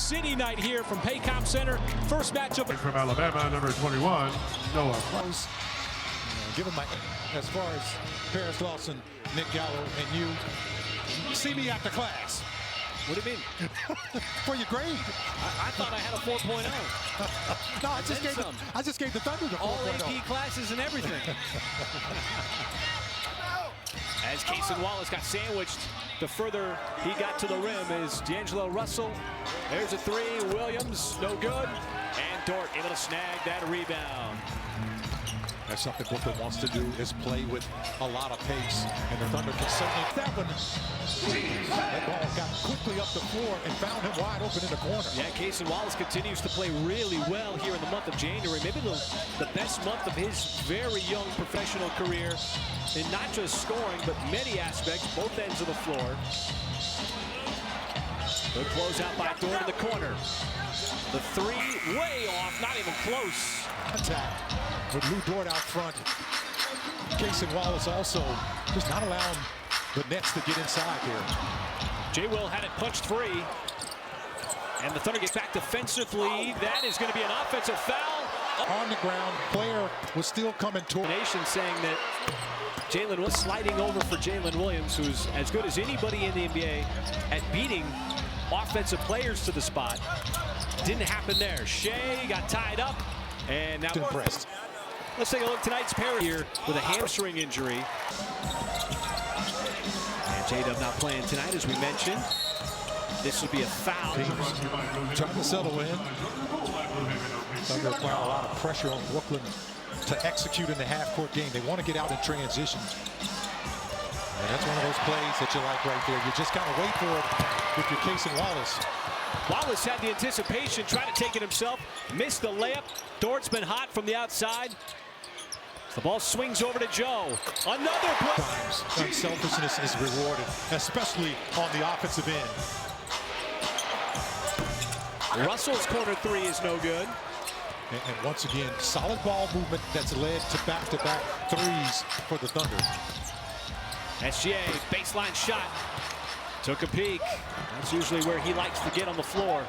City night here from Paycom Center. First matchup from Alabama, number 21, Noah. Given my, as far as Paris Lawson, Nick Gallo, and you, see me after class. What do you mean? For your grade. I thought I had a 4.0. No, I just gave the Thunder the 4.0. All AP classes and everything. As Cason Wallace got sandwiched, the further he got to the rim is D'Angelo Russell. There's a three. Williams, no good. And Dort able to snag that rebound. That's something Brooklyn wants to do, is play with a lot of pace. And the Thunder can certainly that one. That ball got quickly up the floor and found him wide open in the corner. Yeah, Cason Wallace continues to play really well here in the month of January. Maybe the best month of his very young professional career. In not just scoring, but many aspects, both ends of the floor. Good closeout by Dort in the corner. The three way off, not even close. Contact with Lou Dort out front. Cason Wallace also just not allowing the Nets to get inside here. J. Will had it punched free. And the Thunder get back defensively. That is going to be an offensive foul. On the ground, player was still coming toward. Nation saying that Jalen was sliding over for Jalen Williams, who's as good as anybody in the NBA at beating offensive players to the spot. Didn't happen there. Shea got tied up, and now impressed. Let's take a look. Tonight's pair here with a hamstring injury. And J-Dub not playing tonight, as we mentioned. This would be a foul. Trying to settle in. Thunder applying a lot of pressure on Brooklyn to execute in the half-court game. They want to get out in transition. And that's one of those plays that you like right there. You just kind of wait for it with your Cason Wallace. Wallace had the anticipation, tried to take it himself, missed the layup. Dort's been hot from the outside. The ball swings over to Joe. Another play. Times unselfishness is rewarded, especially on the offensive end. Russell's corner three is no good. And once again, solid ball movement that's led to back-to-back threes for the Thunder. SGA, baseline shot. Took a peek. That's usually where he likes to get on the floor.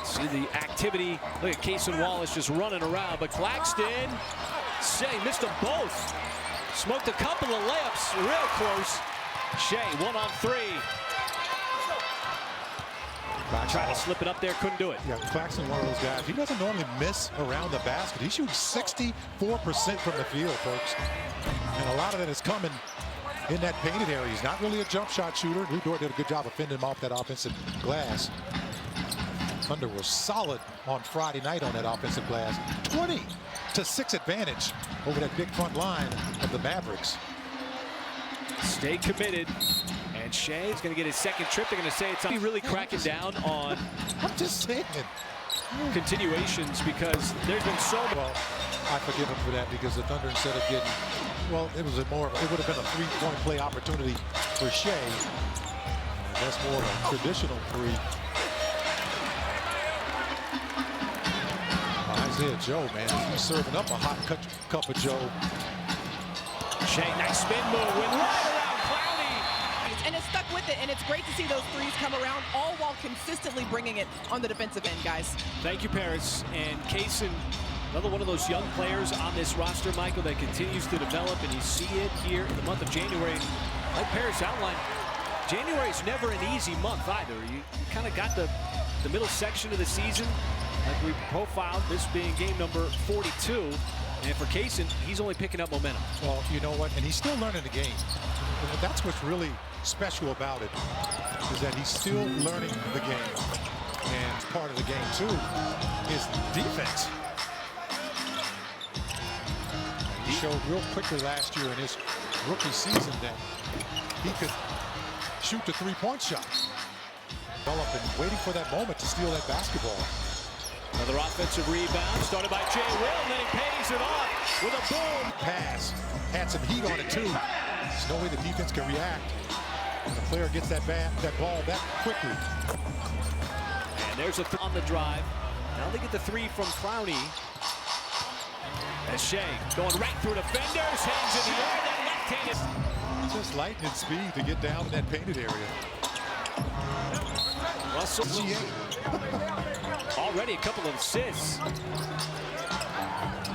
See the activity. Look at Cason Wallace just running around. But Claxton, Shea missed them both. Smoked a couple of layups real close. Shea, 1 on 3. Tried to slip it up there, couldn't do it. Yeah, Claxton, one of those guys. He doesn't normally miss around the basket. He shoots 64% from the field, folks. And a lot of that is coming in that painted area. He's not really a jump shot shooter. Lou Dort did a good job of fending him off that offensive glass. Thunder was solid on Friday night on that offensive glass. 20-6 advantage over that big front line of the Mavericks. Stay committed. And Shea is going to get his second trip. They're going to say it's on. Really cracking down on I'm just saying continuations because there's been so much. Well, I forgive him for that because the Thunder, instead of getting, well, it would have been a three-point play opportunity for Shea. That's more of a traditional three. Isaiah Joe, man, he's serving up a hot cup of Joe. Shea, nice spin move, went right around Clowney. And it's stuck with it, and it's great to see those threes come around, all while consistently bringing it on the defensive end, guys. Thank you, Paris. And Cason, another one of those young players on this roster, Michael, that continues to develop, and you see it here in the month of January. Like Paris outlined, January is never an easy month either. You kind of got the middle section of the season, like we profiled, this being game number 42. And for Cason, he's only picking up momentum. Well, you know what? And he's still learning the game. And that's what's really special about it, is that he's still learning the game. And part of the game, too, is defense. He showed real quickly last year in his rookie season that he could shoot the three-point shot. Developing, waiting for that moment to steal that basketball. Another offensive rebound started by J. Will, and then he pays it off with a boom. Pass. Had some heat on it, too. There's no way the defense can react when the player gets that ball that quickly. And there's a on the drive. Now they get the three from Clowney. As Shea going right through defenders, hands in the air, then left-handed. Just lightning speed to get down in that painted area. hustle. Already a couple of assists.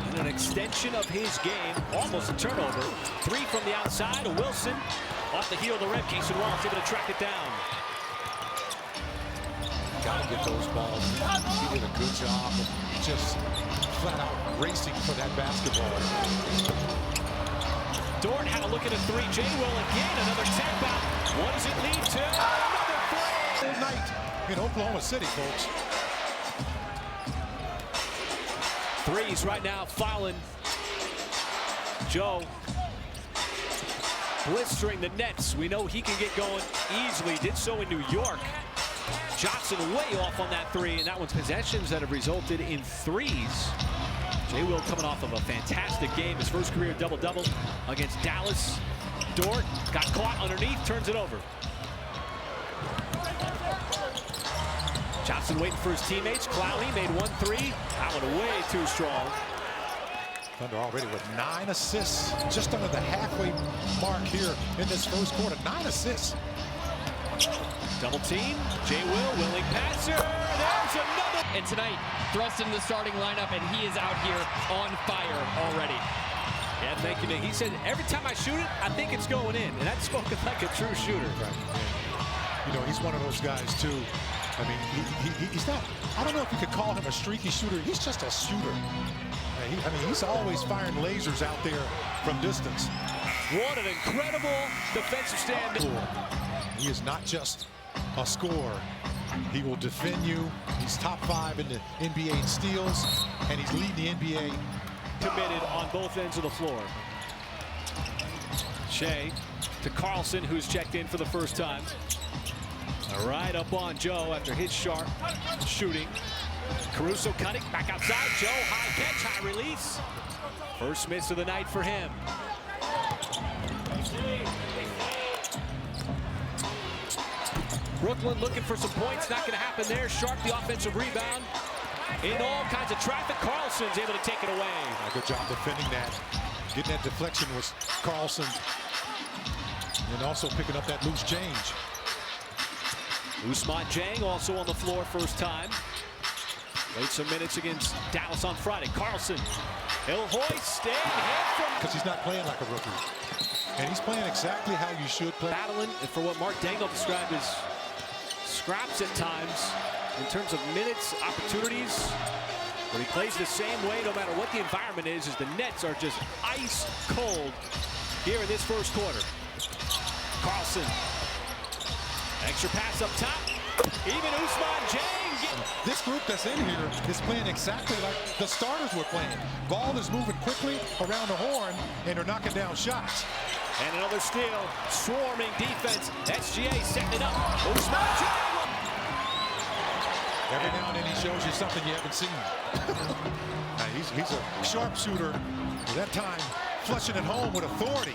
And an extension of his game. Almost a turnover. 3 from the outside. Wilson off the heel of the rim. Kaysen Wallace able to track it down. Got to get those balls. He did a good job of just flat out racing for that basketball. Dort had a look at a 3. J. Will again, another tap out. What does it lead to? Another 3. All night in Oklahoma City, folks. Threes right now fouling. Joe blistering the Nets. We know he can get going easily. Did so in New York. Johnson way off on that 3, and that one's possessions that have resulted in 3s. J. Will coming off of a fantastic game. His first career double-double against Dallas. Dort got caught underneath, turns it over. Johnson waiting for his teammates. Clowney made 1 3. That one way too strong. Thunder already with 9 assists, just under the halfway mark here in this first quarter. 9 assists. Double team. J. Will, willing passer. There's another. And tonight, thrust into the starting lineup, and he is out here on fire already. Yeah, thank you, Nick. He said, every time I shoot it, I think it's going in. And that's spoken like a true shooter. Right. You know, he's one of those guys, too. I mean, he's not, I don't know if you could call him a streaky shooter. He's just a shooter. I mean, he's always firing lasers out there from distance. What an incredible defensive stand. He is not just a scorer. He will defend you. He's top 5 in the NBA in steals, and he's leading the NBA. Committed on both ends of the floor. Shea to Carlson, who's checked in for the first time. Right up on Joe after his sharp shooting. Caruso cutting, back outside. Joe, high catch, high release. First miss of the night for him. Brooklyn looking for some points, not going to happen there. Sharp the offensive rebound. In all kinds of traffic, Carlson's able to take it away. Good job defending that. Getting that deflection was Carlson. And also picking up that loose change. Ousmane Dieng also on the floor first time. Played some minutes against Dallas on Friday. Carlson, he'll hoist and hit from... Because he's not playing like a rookie. And he's playing exactly how you should play. Battling for what Mark Dangle described as scraps at times in terms of minutes, opportunities. But he plays the same way no matter what the environment is, as the Nets are just ice cold here in this first quarter. Carlson. Extra pass up top. Even Ousmane Dieng. This group that's in here is playing exactly like the starters were playing. Ball is moving quickly around the horn, and they're knocking down shots. And another steal. Swarming defense. SGA setting it up. Ousmane Dieng. Every now and then he shows you something you haven't seen. He's a sharpshooter. That time, flushing it home with authority.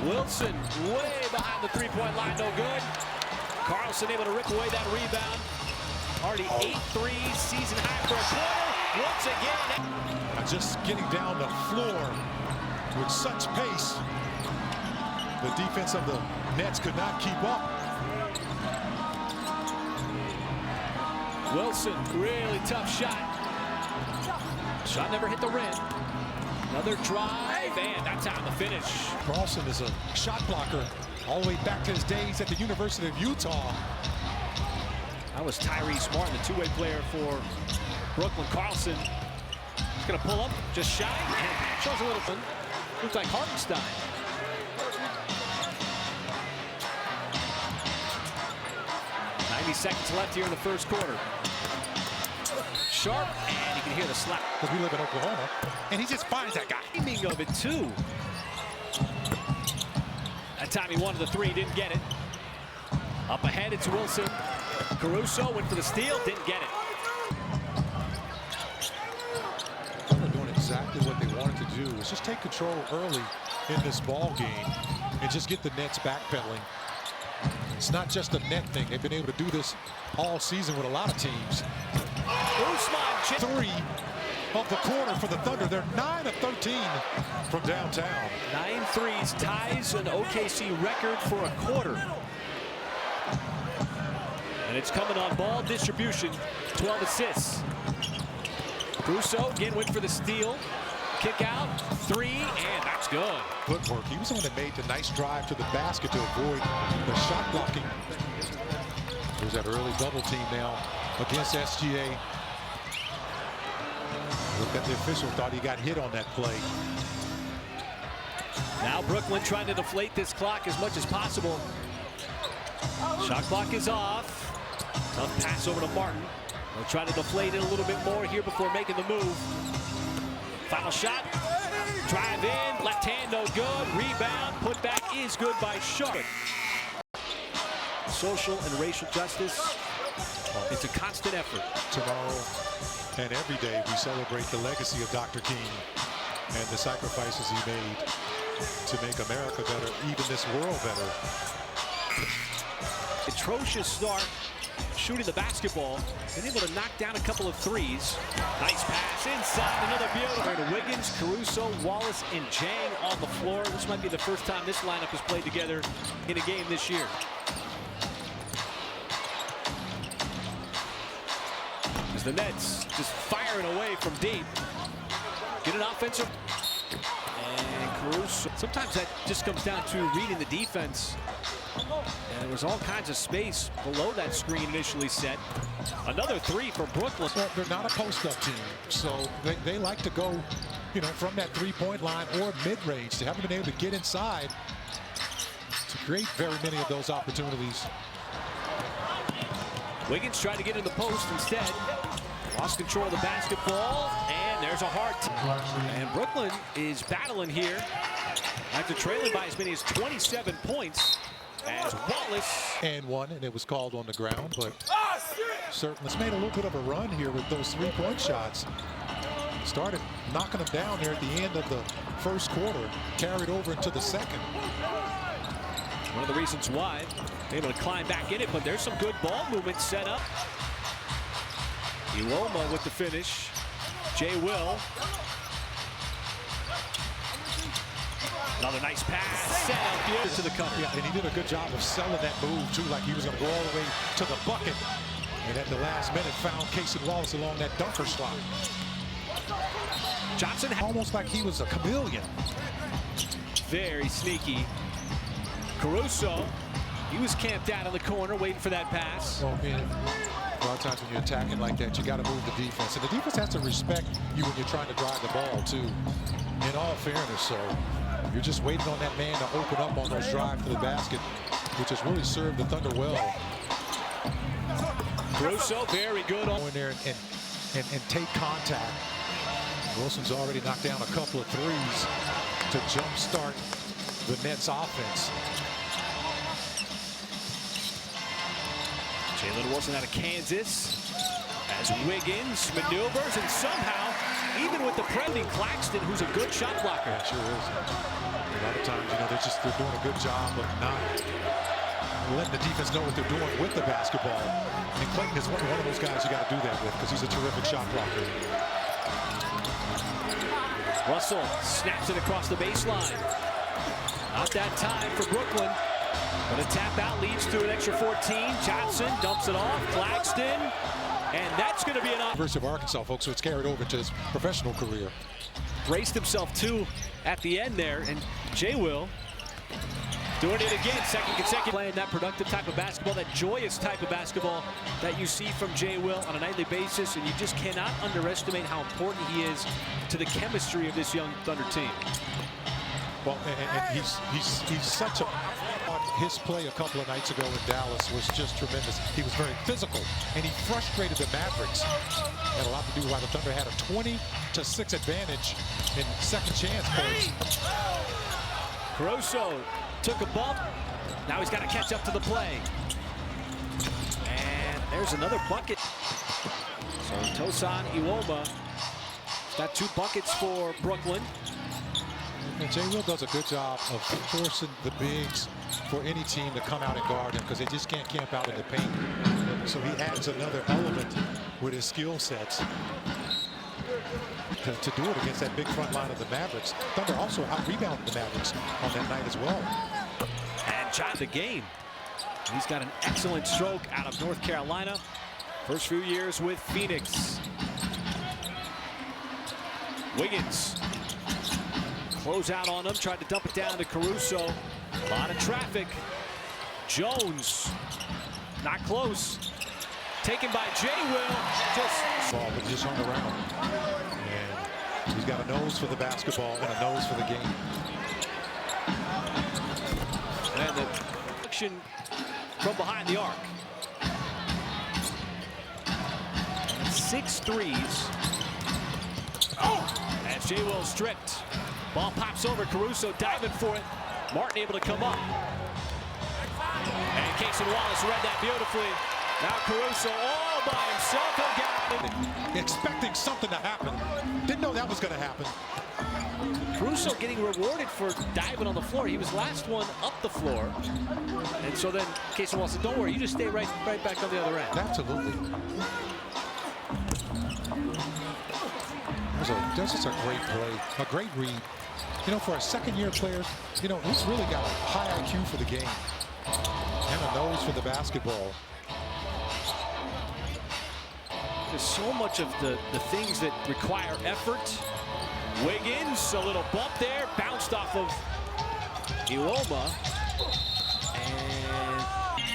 Wilson way behind the three-point line, no good. Carlson able to rip away that rebound. Already 8 threes, season high for a quarter. Once again. Just getting down the floor with such pace. The defense of the Nets could not keep up. Wilson, really tough shot. Shot never hit the rim. Another drive, and that's how the finish. Carlson is a shot blocker all the way back to his days at the University of Utah. That was Tyrese Martin, the two-way player for Brooklyn. Carlson is going to pull up, just shy, and shows a little bit. Looks like Hartenstein. Seconds left here in the first quarter. Sharp, and you can hear the slap. Because we live in Oklahoma, and he just finds that guy. Timing of it, too. That time he wanted the 3, didn't get it. Up ahead, it's Wilson. Caruso went for the steal, didn't get it. They're doing exactly what they wanted to do, was just take control early in this ball game and just get the Nets backpedaling. It's not just a net thing. They've been able to do this all season with a lot of teams. Ousmane 3 of the quarter for the Thunder. They're 9 of 13 from downtown. 9 threes ties an OKC record for a quarter. And it's coming on ball distribution. 12 assists. Caruso again went for the steal. Kick out, 3, and that's good. Footwork. He was the one that made the nice drive to the basket to avoid the shot blocking. There's that early double team now against SGA. Look at the official, thought he got hit on that play. Now Brooklyn trying to deflate this clock as much as possible. Shot clock is off. Tough pass over to Martin. They'll try to deflate it a little bit more here before making the move. Final shot. Drive in. Left hand no good. Rebound. Put back is good by Shaw. Social and racial justice. It's a constant effort. Tomorrow and every day we celebrate the legacy of Dr. King and the sacrifices he made to make America better, even this world better. Atrocious start shooting the basketball. Been able to knock down a couple of threes. Nice pass inside. Another beautiful. To Wiggins, Caruso, Wallace, and Jang on the floor. This might be the first time this lineup has played together in a game this year. As the Nets just firing away from deep. Get an offensive. And Caruso. Sometimes that just comes down to reading the defense. And there was all kinds of space below that screen initially set. Another 3 for Brooklyn. Well, they're not a post-up team, so they like to go, from that three-point line or mid-range. They haven't been able to get inside to create very many of those opportunities. Wiggins tried to get in the post instead. Lost control of the basketball, and there's a hard. And Brooklyn is battling here after trailing by as many as 27 points. As Wallace and one, and it was called on the ground, but certainly it's made a little bit of a run here with those three-point shots. Started knocking them down there at the end of the first quarter, carried over into the second. One of the reasons why able to climb back in it, but there's some good ball movement set up. Iwoma with the finish. Jay Will. Another nice pass set up here to the cup. Yeah, and he did a good job of selling that move too, like he was going to go all the way to the bucket. And at the last minute found Casey Wallace along that dunker slot. Johnson almost like he was a chameleon. Very sneaky. Caruso, he was camped out in the corner waiting for that pass. Well, man, a lot of times when you're attacking like that, you got to move the defense. And the defense has to respect you when you're trying to drive the ball too, in all fairness. So you're just waiting on that man to open up on those drives to the basket, which has really served the Thunder well. Caruso, very good on in there and take contact. Wilson's already knocked down a couple of threes to jumpstart the Nets offense. Jalen Wilson out of Kansas as Wiggins maneuvers, and somehow, even with the Brendan Claxton, who's a good shot blocker. Yeah, sure is. A lot of times, they're doing a good job of not letting the defense know what they're doing with the basketball. And Clayton is one of those guys you got to do that with because he's a terrific shot blocker. Russell snaps it across the baseline. Not that time for Brooklyn. But a tap out leads to an extra 14. Johnson dumps it off. Claxton. And that's going to be an University of Arkansas, folks, so it's carried over to his professional career. Braced himself, too, at the end there. And Jay Will doing it again. Second consecutive. Playing that productive type of basketball, that joyous type of basketball that you see from Jay Will on a nightly basis. And you just cannot underestimate how important he is to the chemistry of this young Thunder team. Well, and he's such a... His play a couple of nights ago in Dallas was just tremendous. He was very physical, and he frustrated the Mavericks. Had a lot to do with why the Thunder had a 20-6 advantage in second chance points. Caruso took a bump. Now he's got to catch up to the play. And there's another bucket. So Tosan Iwoma got 2 buckets for Brooklyn. And Jay Will does a good job of forcing the bigs for any team to come out and guard him because they just can't camp out in the paint. So he adds another element with his skill sets to do it against that big front line of the Mavericks. Thunder also out-rebounded the Mavericks on that night as well. And shot the game. He's got an excellent stroke out of North Carolina. First few years with Phoenix. Wiggins. Close out on him, tried to dump it down to Caruso. A lot of traffic. Jones, not close. Taken by Jay Will. Ball, but just hung around. And he's got a nose for the basketball and a nose for the game. And the action from behind the arc. 6 threes. As Jay Will stripped. Ball pops over, Caruso diving for it. Martin able to come up. And Casey Wallace read that beautifully. Now Caruso all by himself. He'll get Expecting something to happen. Didn't know that was going to happen. Caruso getting rewarded for diving on the floor. He was last one up the floor. And so then Casey Wallace said, don't worry, you just stay right back on the other end. Absolutely. That's just a great play, a great read. You know, for a second-year player, you know, he's really got a high IQ for the game and a nose for the basketball. There's so much of the things that require effort. Wiggins, a little bump there, bounced off of Iwoma.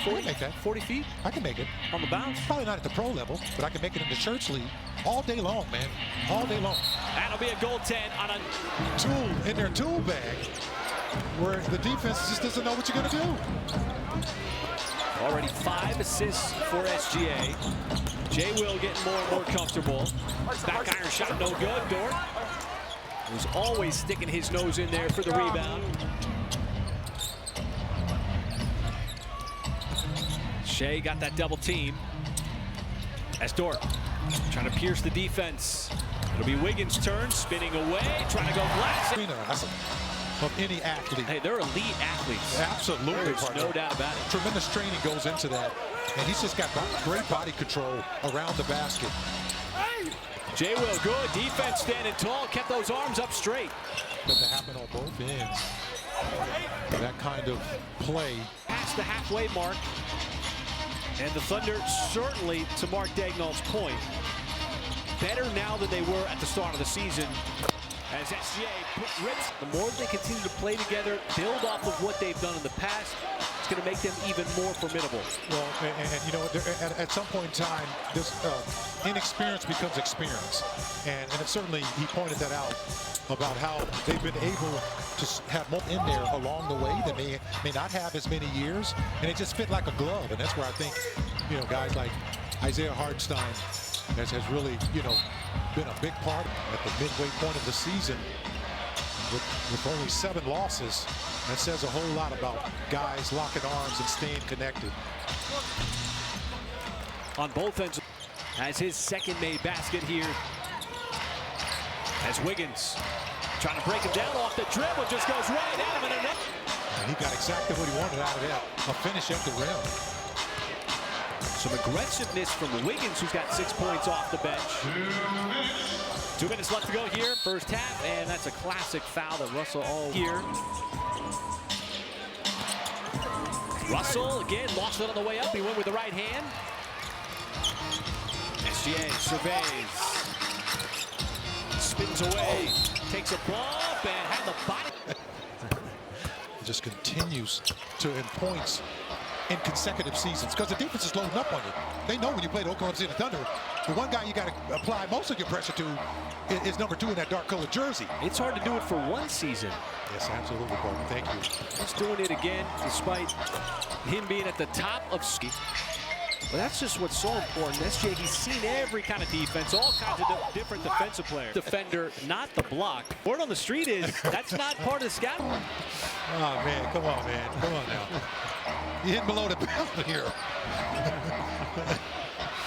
And 40 feet I can make it. on the bounce. Probably not at the pro level, but I can make it in the church league all day long, man. All day long. That'll be a goaltend on a Tool in their tool bag where the defense just doesn't know what you're going to do. already 5 assists for SGA. Jay Will getting more and more comfortable. Back iron shot, no good. Dort, who's always sticking his nose in there for the rebound. Shea got that double team. As Dort trying to pierce the defense. It'll be Wiggins' turn, spinning away, trying to go glass. Of any athlete. Hey, they're elite athletes. Absolutely. There's no doubt about it. Tremendous training goes into that. And he's just got great body control around the basket. Jay Will, good defense, standing tall, kept those arms up straight. But to happen on both ends. That kind of play. Past the halfway mark. And the Thunder, certainly to Mark Daigneault's point, better now than they were at the start of the season. As SGA rips, the more they continue to play together, build off of what they've done in the past, it's going to make them even more formidable. Well, and you know, at some point in time, this inexperience becomes experience. And it certainly, he pointed that out about how they've been able to have more in there along the way that may not have as many years. And it just fit like a glove. And that's where I think, you know, guys like Isaiah Hartenstein has really, you know, been a big part at the midway point of the season with only 7 losses. That says a whole lot about guys locking arms and staying connected. On both ends, has his second made basket here. As Wiggins trying to break him down off the dribble, just goes right at him. And he got exactly what he wanted out of that, a finish at the rim. Some aggressiveness from Wiggins, who's got 6 points off the bench. 2 minutes left to go here, first half, and that's a classic foul that Russell all here. Russell, again, lost it on the way up. He went with the right hand. SGA surveys. Spins away, takes a bump, and had the body. Just continues to in points in consecutive seasons because the defense is loading up on you. They know when you play the Oklahoma City Thunder, the one guy you got to apply most of your pressure to is number 2 in that dark colored jersey. It's hard to do it for one season. Yes, absolutely, Barton. Thank you. He's doing it again despite him being at the top of ski. But that's just what's so important. SJ, he's seen every kind of defense, all kinds of different defensive players. Defender, not the block. Word on the street is that's not part of the scout. Oh, man, come on, man. Come on now. You hit below the belt here.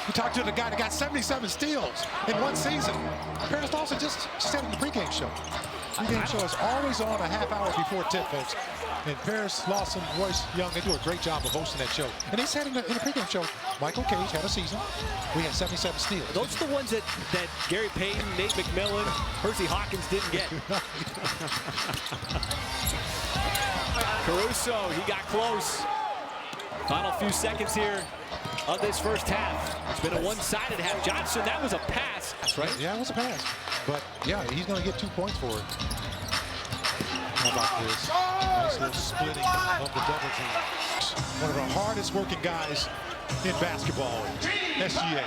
You talked to the guy that got 77 steals in one season. Paris Lawson just said in the pregame show. Pregame show is always on a half hour before tip, folks. And Paris Lawson, Royce Young, they do a great job of hosting that show. And they said in the pregame show, Michael Cage had a season. We had 77 steals. Those are the ones that Gary Payton, Nate McMillan, Percy Hawkins didn't get. Caruso, he got close. Final few seconds here of this first half. It's been a one-sided half. Johnson, that was a pass. That's right. Yeah, it was a pass. But, yeah, he's going to get 2 points for it. How about this? Nice little splitting of the double team. One of the hardest working guys in basketball, SGA.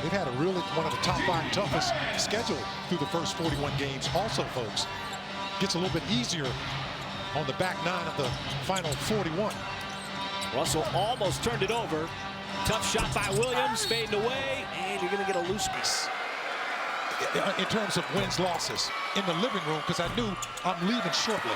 They've had one of the top 5 toughest schedule through the first 41 games. Also, folks, gets a little bit easier on the back 9 of the final 41. Russell almost turned it over. Tough shot by Williams, fading away, and you're going to get a loose piece. In terms of wins, losses in the living room, because I knew I'm leaving shortly.